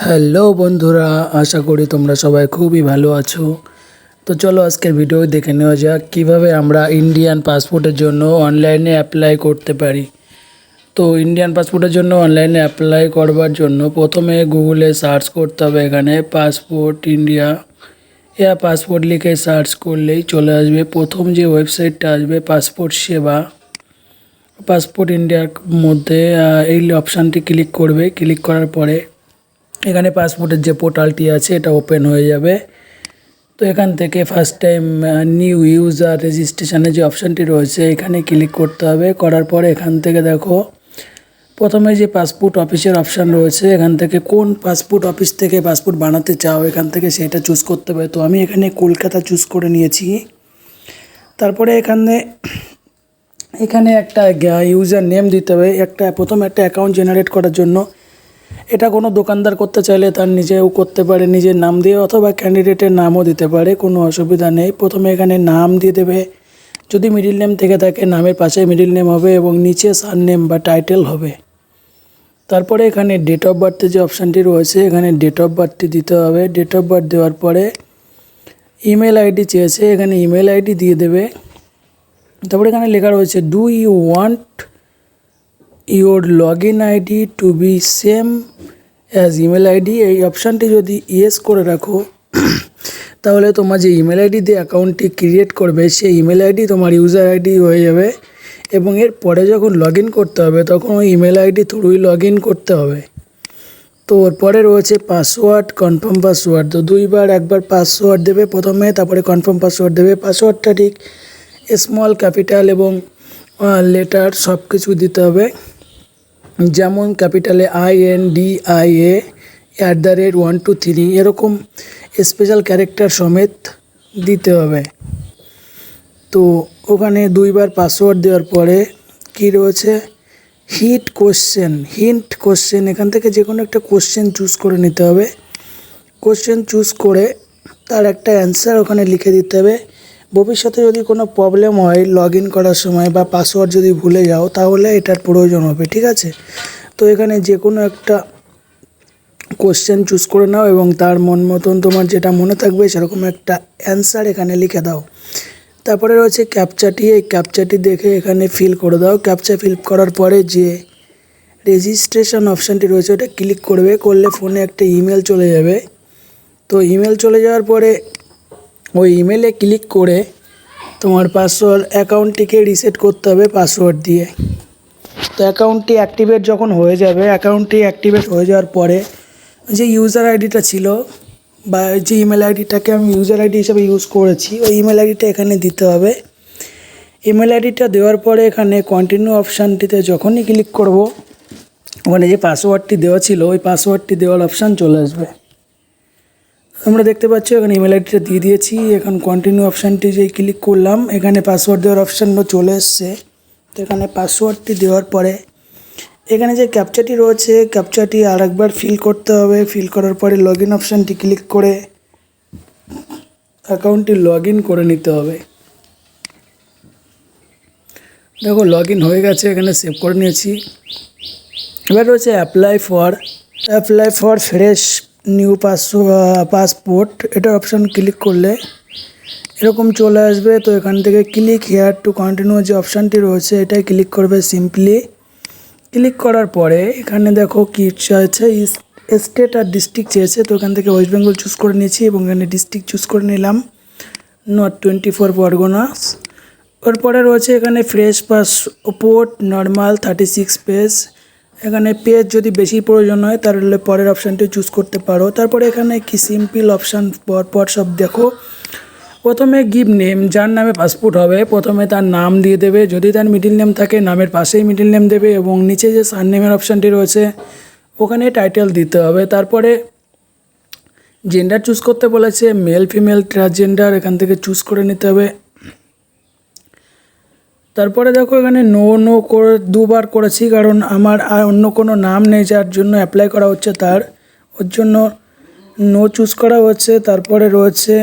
Hello বন্ধুরা, আশা করি তোমরা সবাই খুবই ভালো আছো। তো চলো আজকের ভিডিও দেখে নেওয়া যাক কীভাবে আমরা ইন্ডিয়ান পাসপোর্টের জন্য অনলাইনে অ্যাপ্লাই করতে পারি। তো ইন্ডিয়ান পাসপোর্টের জন্য অনলাইনে অ্যাপ্লাই করবার জন্য প্রথমে গুগলে সার্চ করতে হবে। এখানে পাসপোর্ট ইন্ডিয়া পাসপোর্ট লিখে সার্চ করলেই চলে আসবে। প্রথম যে ওয়েবসাইটটা আসবে পাসপোর্ট সেবা, পাসপোর্ট ইন্ডিয়ার মধ্যে এই অপশানটি ক্লিক করবে। ক্লিক করার পরে এখানে পাসপোর্টের যে পোর্টালটি আছে এটা ওপেন হয়ে যাবে। তো এখান থেকে ফার্স্ট টাইম নিউ ইউজার রেজিস্ট্রেশনের যে অপশানটি রয়েছে এখানে ক্লিক করতে হবে। করার পরে এখান থেকে দেখো প্রথমে যে পাসপোর্ট অফিসের অপশান রয়েছে, এখান থেকে কোন পাসপোর্ট অফিস থেকে পাসপোর্ট বানাতে চাও এখান থেকে সেটা চুজ করতে হবে। তো আমি এখানে কলকাতা চুজ করে নিয়েছি। তারপরে এখানে একটা ইউজার নেম দিতে হবে। প্রথমে একটা অ্যাকাউন্ট জেনারেট করার জন্য এটা কোনো দোকানদার করতে চাইলে তার নিজেও করতে পারে নিজের নাম দিয়ে, অথবা ক্যান্ডিডেটের নামও দিতে পারে, কোনো অসুবিধা নেই। প্রথমে এখানে নাম দিয়ে দেবে। যদি মিডিল নেম থেকে থাকে নামের পাশে মিডিল নেম হবে এবং নিচে সারনেম বা টাইটেল হবে। তারপরে এখানে ডেট অফ বার্থের যে অপশানটি রয়েছে এখানে ডেট অফ বার্থটি দিতে হবে। ডেট অফ বার্থ দেওয়ার পরে ইমেল আইডি চেয়েছে, এখানে ইমেল আইডি দিয়ে দেবে। তারপরে এখানে লেখা রয়েছে do you want your log in ID to be same as email ID. এই অপশানটি যদি ইয়েস করে রাখো তাহলে তোমার যে ইমেল আইডি দিয়ে অ্যাকাউন্টটি ক্রিয়েট করবে সেই ইমেল আইডি তোমার ইউজার আইডি হয়ে যাবে, এবং এর পরে যখন লগ ইন করতে হবে তখন ওই ইমেল আইডি থ্রুই লগ ইন করতে হবে। তো ওর পরে রয়েছে পাসওয়ার্ড, কনফার্ম পাসওয়ার্ড। তো একবার পাসওয়ার্ড দেবে প্রথমে, তারপরে কনফার্ম পাসওয়ার্ড দেবে। পাসওয়ার্ডটা ঠিক স্মল, ক্যাপিটাল এবং লেটার সব কিছু দিতে হবে। যেমন ক্যাপিটালে INDIA @123 এরকম স্পেশাল ক্যারেক্টার সমেত দিতে হবে। তো ওখানে দুইবার পাসওয়ার্ড দেওয়ার পরে কি রয়েছে হিন্ট কোশ্চেন, এখান থেকে যে কোনো একটা কোশ্চেন চুজ করে নিতে হবে। কোশ্চেন চুজ করে তার একটা অ্যান্সার ওখানে লিখে দিতে হবে। ভবিষ্যতে যদি কোনো প্রবলেম হয় লগ ইন করার সময় বা পাসওয়ার্ড যদি ভুলে যাও তাহলে এটার প্রয়োজন হবে, ঠিক আছে। তো এখানে যে কোনো একটা কোশ্চেন চুজ করে নাও এবং তার মন মতন তোমার যেটা মনে থাকবে সেরকম একটা অ্যান্সার এখানে লিখে দাও। তারপরে রয়েছে ক্যাপচাটি, এই ক্যাপচাটি দেখে এখানে ফিল করে দাও। ক্যাপচা ফিল করার পরে যে রেজিস্ট্রেশন অপশানটি রয়েছে ওটা ক্লিক করবে। করলে ফোনে একটা ইমেল চলে যাবে। তো ইমেল চলে যাওয়ার পরে ওই ইমেলে ক্লিক করে তোমার অ্যাকাউন্টটিকে রিসেট করতে হবে পাসওয়ার্ড দিয়ে। তো অ্যাকাউন্টটি অ্যাক্টিভেট যখন হয়ে যাবে, অ্যাকাউন্টটি অ্যাক্টিভেট হয়ে যাওয়ার পরে যে ইউজার আইডিটা ছিল বা যে ইমেল আইডিটাকে আমি ইউজার আইডি হিসেবে ইউজ করেছি ওই ইমেল আইডিটা এখানে দিতে হবে। ইমেল আইডিটা দেওয়ার পরে এখানে কন্টিনিউ অপশানটিতে যখনই ক্লিক করব ওখানে যে পাসওয়ার্ডটি দেওয়া ছিল ওই পাসওয়ার্ডটি দেওয়ার অপশান চলে আসবে। তোমরা দেখতে পাচ্ছ এখানে ইমেল আইডিটা দিয়ে দিয়েছি। এখন কন্টিনিউ অপশানটি যেই ক্লিক করলাম এখানে পাসওয়ার্ড দেওয়ার অপশানও চলে এসছে। তো এখানে পাসওয়ার্ডটি দেওয়ার পরে এখানে যে ক্যাপচাটি রয়েছে ক্যাপচাটি আরেকবার ফিল করতে হবে। ফিল করার পরে লগ ইন অপশানটি ক্লিক করে অ্যাকাউন্টটি লগ ইন করে নিতে হবে। দেখো লগ ইন হয়ে গেছে, এখানে সেভ করে নিয়েছি। এবার রয়েছে apply for fresh new passport, এটার অপশান ক্লিক করলে এরকম চলে আসবে। তো এখান থেকে ক্লিক হেয়ার টু কন্টিনিউ যে অপশানটি রয়েছে এটাই ক্লিক করবে সিম্পলি। ক্লিক করার পরে এখানে দেখো কি চাইছে স্টেট আর ডিস্ট্রিক্ট চেয়েছে। তো এখান থেকে ওয়েস্ট বেঙ্গল চুজ করে নিয়েছি এবং এখানে ডিস্ট্রিক্ট চুজ করে নিলাম, নর্থ 24 পরগনাস। ওরপরে রয়েছে এখানে ফ্রেশ পাসপোর্ট নর্মাল 36 পেজ। এখানে পেজ যদি বেশি প্রয়োজন হয় তাহলে পরের অপশানটি চুজ করতে পারো। তারপরে এখানে কি সিম্পল অপশান পর সব দেখো। প্রথমে গিভ নেম, যার নামে পাসপোর্ট হবে প্রথমে তার নাম দিয়ে দেবে। যদি তার মিডিল নেম থাকে নামের পাশেই মিডিল নেম দেবে এবং নিচে যে সারনেমের অপশানটি রয়েছে ওখানে টাইটেল দিতে হবে। তারপরে জেন্ডার চুজ করতে বলেছে, মেল ফিমেল ট্রান্সজেন্ডার এখান থেকে চুজ করে নিতে হবে। তারপরে দেখো এখানে নো করে দুবার করেছি কারণ আমার আর অন্য কোনো নাম নেই যার জন্য অ্যাপ্লাই করা হচ্ছে ওর জন্য নো চুজ করা হচ্ছে। তারপরে রয়েছে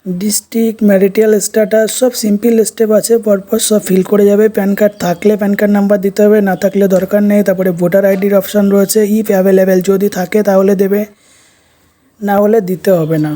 ডিস্ট্রিক্ট, ম্যারিটাল স্ট্যাটাস, সব সিম্পল স্টেপ আছে, পরপর সব ফিল করে যাবে। প্যান কার্ড থাকলে প্যান কার্ড নাম্বার দিতে হবে, না থাকলে দরকার নেই। তারপরে ভোটার আইডির অপশান রয়েছে, ইফ অ্যাভেলেবেল, যদি থাকে তাহলে দেবে, না হলে দিতে হবে না।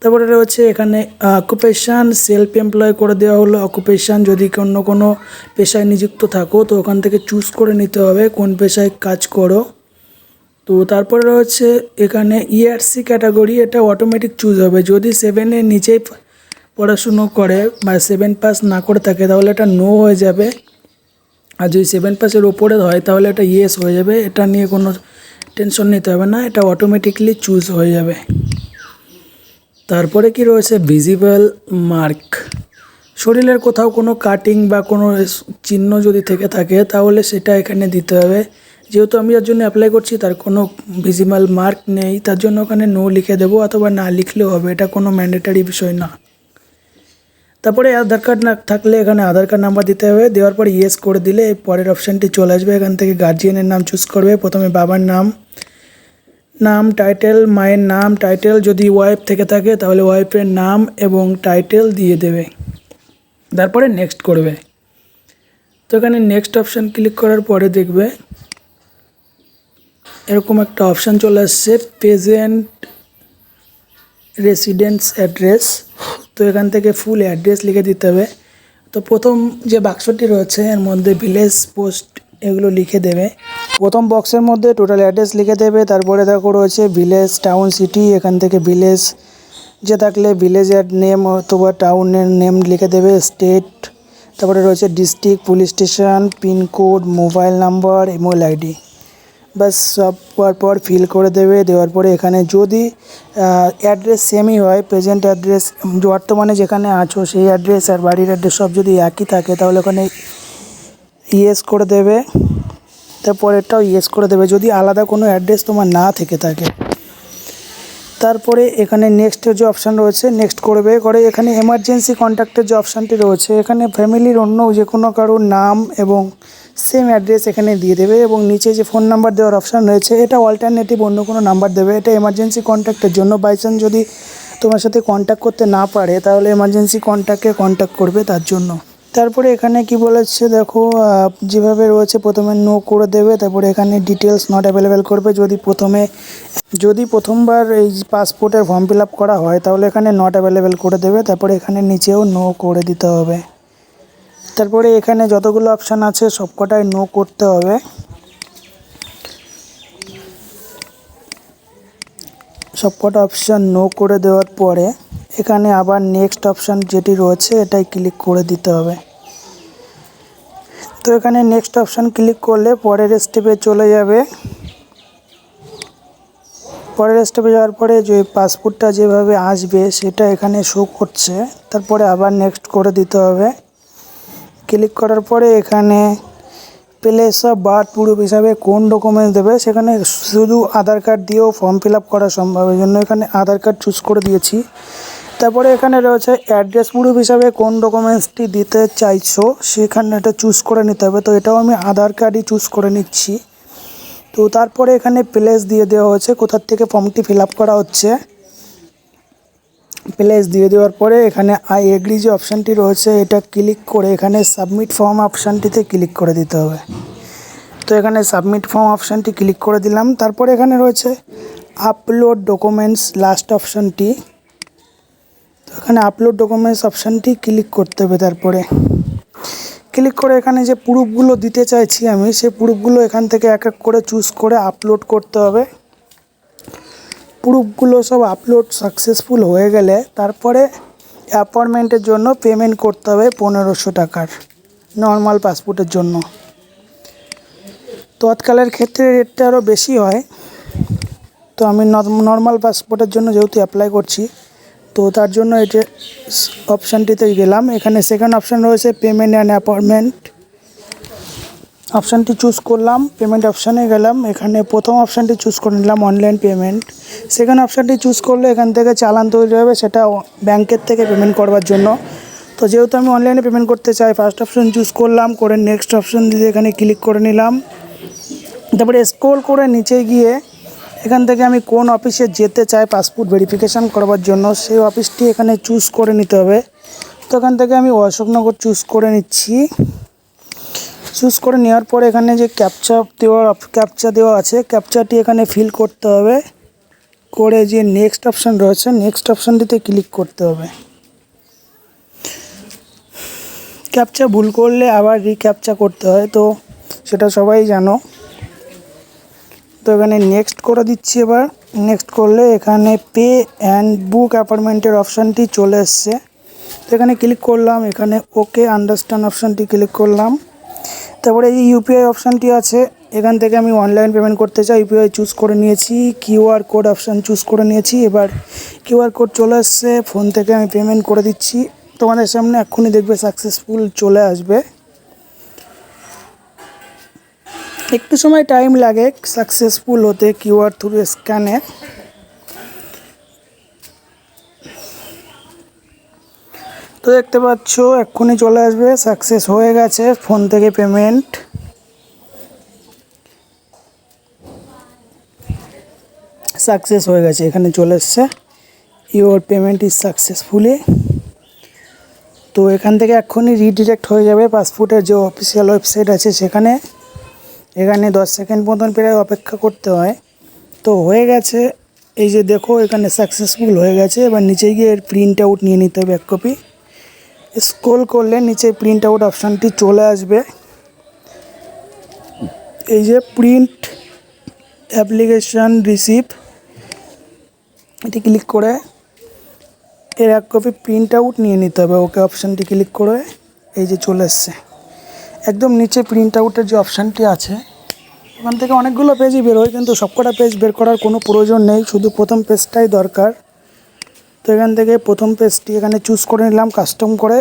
তারপরে রয়েছে এখানে অকুপেশান, সেলফ এমপ্লয় করে দেওয়া হলো অকুপেশান। যদি অন্য কোনো পেশায় নিযুক্ত থাকো তো ওখান থেকে চুজ করে নিতে হবে কোন পেশায় কাজ করো। তো তারপরে রয়েছে এখানে ইআরসি ক্যাটাগরি, এটা অটোমেটিক চুজ হবে। যদি 7-এর নিচেই পড়াশুনো করে বা 7 পাস না করে থাকে তাহলে এটা নো হয়ে যাবে, আর যদি 7 পাসের ওপরে হয় তাহলে এটা ইয়েস হয়ে যাবে। এটা নিয়ে কোনো টেনশন নিতে হবে না, এটা অটোমেটিকলি চুজ হয়ে যাবে। তারপরে কি রয়েছে ভিজিবল মার্ক, শরীরের কোথাও কোনো কাটিং বা কোনো চিহ্ন যদি থেকে থাকে তাহলে সেটা এখানে দিতে হবে। যেহেতু আমি যার জন্য অ্যাপ্লাই করছি তার কোনো ভিজিবল মার্ক নেই, তার জন্য ওখানে নো লিখে দেবো, অথবা না লিখলেও হবে, এটা কোনো ম্যান্ডেটারি বিষয় না। তারপরে আধার কার্ড না থাকলে এখানে আধার কার্ড নাম্বার দিতে হবে। দেওয়ার পরে ইয়েস করে দিলে পরের অপশানটি চলে আসবে। এখান থেকে গার্জিয়ানের নাম চুজ করবে। প্রথমে বাবার নাম টাইটেল, মায়ের নাম টাইটেল, যদি ওয়াইফ থেকে থাকে তাহলে ওয়াইফের নাম এবং টাইটেল দিয়ে দেবে। তারপরে নেক্সট করবে। তো এখানে নেক্সট অপশান ক্লিক করার পরে দেখবে এরকম একটা অপশান চলে আসছে, প্রেজেন্ট রেসিডেন্স অ্যাড্রেস। তো এখান থেকে ফুল অ্যাড্রেস লিখে দিতে হবে। তো প্রথম যে বাক্সটি রয়েছে এর মধ্যে ভিলেজ, পোস্ট এগুলো লিখে দেবে। প্রথম বক্সের মধ্যে টোটাল অ্যাড্রেস লিখে দেবে। তারপরে দেখো রয়েছে ভিলেজ, টাউন, সিটি, এখান থেকে ভিলেজ যে থাকলে ভিলেজের নেম অথবা টাউনের নেম লিখে দেবে, স্টেট, তারপরে রয়েছে district, police station, pincode, mobile number, email ID, বাস সব পর ফিল করে দেবে। দেওয়ার পরে এখানে যদি অ্যাড্রেস সেমই হয়, প্রেজেন্ট অ্যাড্রেস বর্তমানে যেখানে আছো সেই অ্যাড্রেস আর বাড়ির অ্যাড্রেস সব যদি একই থাকে তাহলে ওখানে ইয়েস করে দেবে। তারপরেরটাও ইয়েস করে দেবে যদি আলাদা কোনো অ্যাড্রেস তোমার না থেকে থাকে। তারপরে এখানে নেক্সটের যে অপশান রয়েছে নেক্সট করবে। করে এখানে এমার্জেন্সি কন্ট্যাক্টের যে অপশানটি রয়েছে এখানে ফ্যামিলির অন্য যে কোনো কারোর নাম এবং সেম অ্যাড্রেস এখানে দিয়ে দেবে, এবং নিচে যে ফোন নাম্বার দেওয়ার অপশান রয়েছে এটা অল্টারনেটিভ অন্য কোনো নাম্বার দেবে। এটা এমার্জেন্সি কন্ট্যাক্টের জন্য, বাই চান্স যদি তোমার সাথে কন্ট্যাক্ট করতে না পারে তাহলে এমার্জেন্সি কন্ট্যাক্টকে কন্ট্যাক্ট করবে তার জন্য। তারপরে এখানে কি বলেছে দেখো, যেভাবে রয়েছে প্রথমে নো করে দেবে। তারপরে এখানে ডিটেলস নট অ্যাভেলেবেল করবে। যদি প্রথমবার এই পাসপোর্টের ফর্ম ফিল আপ করা হয় তাহলে এখানে নট অ্যাভেলেবেল করে দেবে। তারপরে এখানে নিচেও নো করে দিতে হবে। তারপরে এখানে যতগুলো অপশান আছে সবকটাই নো করতে হবে। সবকটা অপশান নো করে দেওয়ার পরে এখানে আবার নেক্সট অপশান যেটি রয়েছে এটাই ক্লিক করে দিতে হবে। তো এখানে নেক্সট অপশান ক্লিক করলে পরের স্টেপে চলে যাবে। পরের স্টেপে যাওয়ার পরে যে পাসপোর্টটা যেভাবে আসবে সেটা এখানে শো করছে। তারপরে আবার নেক্সট করে দিতে হবে। ক্লিক করার পরে এখানে প্লেস অফ বার্থ প্রুফ হিসাবে কোন ডকুমেন্টস দেবে, সেখানে শুধু আধার কার্ড দিয়েও ফর্ম ফিল আপ করা সম্ভব, এই জন্য এখানে আধার কার্ড চুজ করে দিয়েছি। তারপরে এখানে রয়েছে অ্যাড্রেস প্রুফ হিসাবে কোন ডকুমেন্টসটি দিতে চাইছো সেখানে এটা চুজ করে নিতে হবে। তো এটাও আমি আধার কার্ডই চুজ করে নিচ্ছি। তো তারপরে এখানে প্লেস দিয়ে দেওয়া হয়েছে কোথার থেকে ফর্মটি ফিল আপ করা হচ্ছে। প্লেস দিয়ে দেওয়ার পরে এখানে আই এগ্রি যে অপশানটি রয়েছে এটা ক্লিক করে এখানে সাবমিট ফর্ম অপশানটিতে ক্লিক করে দিতে হবে। তো এখানে সাবমিট ফর্ম অপশানটি ক্লিক করে দিলাম। তারপরে এখানে রয়েছে আপলোড ডকুমেন্টস লাস্ট অপশানটি, তো এখানে আপলোড ডকুমেন্টস অপশানটি ক্লিক করতে হবে। তারপরে ক্লিক করে এখানে যে প্রুফগুলো দিতে চাইছি আমি সেই প্রুফগুলো এখান থেকে এক এক করে চুজ করে আপলোড করতে হবে। প্রুফগুলো সব আপলোড সাকসেসফুল হয়ে গেলে তারপরে অ্যাপয়েন্টমেন্টের জন্য পেমেন্ট করতে হবে 1500 টাকার, নর্মাল পাসপোর্টের জন্য। তৎকালের ক্ষেত্রে রেটটা আরও বেশি হয়। তো আমি নর্মাল পাসপোর্টের জন্য যেহেতু অ্যাপ্লাই করছি তো তার জন্য এটা অপশানটিতে গেলাম। এখানে সেকেন্ড অপশান রয়েছে পেমেন্ট অ্যান্ড অ্যাপয়েন্টমেন্ট, অপশানটি চুজ করলাম। পেমেন্ট অপশানে গেলাম, এখানে প্রথম অপশানটি চুজ করে নিলাম অনলাইন পেমেন্ট। সেকেন্ড অপশানটি চুজ করলে এখান থেকে চালান তৈরি হবে, সেটা ব্যাংকের থেকে পেমেন্ট করবার জন্য। তো যেহেতু আমি অনলাইনে পেমেন্ট করতে চাই ফার্স্ট অপশান চুজ করলাম, করে নেক্সট অপশান দিয়ে এখানে ক্লিক করে নিলাম। তারপরে স্ক্রল করে নিচে গিয়ে এখান থেকে আমি কোন অফিসে যেতে চাই পাসপোর্ট ভেরিফিকেশান করবার জন্য সেই অফিসটি এখানে চুজ করে নিতে হবে। তো এখান থেকে আমি অশোকনগর চুজ করে নিচ্ছি। চুজ করে নেওয়ার পরে এখানে যে ক্যাপচা দেওয়া আছে, ক্যাপচাটি এখানে ফিল করতে হবে। করে যে নেক্সট অপশান রয়েছে, নেক্সট অপশানটিতে ক্লিক করতে হবে। ক্যাপচা ভুল করলে আবার রিক্যাপচা করতে হয়, তো সেটা সবাই জানো। তো এখানে নেক্সট করে দিচ্ছি। এবার নেক্সট করলে এখানে পে অ্যান্ড বুক অ্যাপয়েন্টমেন্টের অপশানটি চলে এসছে। তো এখানে ক্লিক করলাম, এখানে ওকে আন্ডারস্ট্যান্ড অপশানটি ক্লিক করলাম। তারপরে এই ইউপিআই অপশানটি আছে, এখান থেকে আমি অনলাইন পেমেন্ট করতে চাই, ইউপিআই চুজ করে নিয়েছি। কিউআর কোড অপশান চুজ করে নিয়েছি। এবার কিউআর কোড চলে আসছে, ফোন থেকে আমি পেমেন্ট করে দিচ্ছি। তোমাদের সামনে এক্ষুনি দেখবে সাকসেসফুল চলে আসবে। একটু সময় টাইম লাগে সাকসেসফুল হতে কিউআর থ্রু স্ক্যানে। তো দেখতে পাচ্ছ এক্ষুনি চলে আসবে, সাকসেস হয়ে গেছে ফোন থেকে পেমেন্ট। সাকসেস হয়ে গেছে, এখানে চলে এসছে ইউর পেমেন্ট ইজ সাকসেসফুলি। তো এখান থেকে এক্ষুনি রিডিরেক্ট হয়ে যাবে পাসপোর্টের যে অফিসিয়াল ওয়েবসাইট আছে সেখানে। এখানে 10 সেকেন্ড মতন প্রায় অপেক্ষা করতে হয়। তো হয়ে গেছে, এই যে দেখো এখানে সাকসেসফুল হয়ে গেছে। এবার নিচে গিয়ে এর প্রিন্ট আউট নিয়ে নিতে হবে 1 কপি। স্ক্রল করলে নিচে প্রিন্ট আউট অপশানটি চলে আসবে। এই যে প্রিন্ট অ্যাপ্লিকেশান রিসিপ্ট, এটি ক্লিক করে এর 1 কপি প্রিন্ট আউট নিয়ে নিতে হবে। ওকে অপশানটি ক্লিক করে এই যে চলে এসছে একদম নিচে প্রিন্ট আউটের যে অপশানটি আছে, ওখান থেকে অনেকগুলো পেজই বেরোয়, কিন্তু সবকটা পেজ বের করার কোনো প্রয়োজন নেই, শুধু প্রথম পেজটাই দরকার। তো এখান থেকে প্রথম পেজটি এখানে চুজ করে নিলাম কাস্টম করে।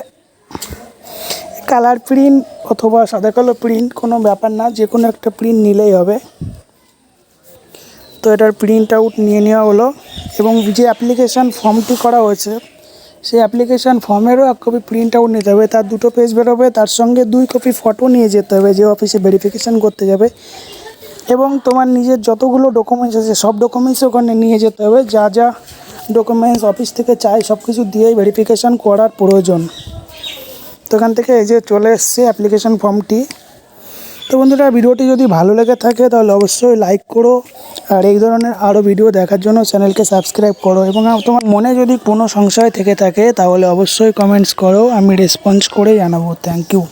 কালার প্রিন্ট অথবা সাদা কালো প্রিন্ট কোনো ব্যাপার না, যে কোনো একটা প্রিন্ট নিলেই হবে। তো এটার প্রিন্ট আউট নিয়ে নেওয়া হলো। এবং যে অ্যাপ্লিকেশান ফর্মটি করা হয়েছে সেই অ্যাপ্লিকেশান ফর্মেরও 1 কপি প্রিন্ট আউট নিতে হবে। তার 2টো পেজ বেরোবে, তার সঙ্গে 2 কপি ফটো নিয়ে যেতে হবে যে অফিসে ভেরিফিকেশান করতে যাবে। এবং তোমার নিজের যতগুলো ডকুমেন্টস আছে সব ডকুমেন্টস ওখানে নিয়ে যেতে হবে। যা যা ডকুমেন্টস অফিস থেকে চাই সব কিছু দিয়েই ভেরিফিকেশান করার প্রয়োজন। তো এখান থেকে এই যে চলে এসছে অ্যাপ্লিকেশান ফর্মটি। তো বন্ধুরা, ভিডিওটি যদি ভালো লেগে থাকে তাহলে অবশ্যই লাইক করো, আর এই ধরনের আরও ভিডিও দেখার জন্য চ্যানেলকে সাবস্ক্রাইব করো। এবং তোমার মনে যদি কোনো সংশয় থেকে থাকে তাহলে অবশ্যই কমেন্টস করো, আমি রেসপন্স করে জানাবো। Thank you.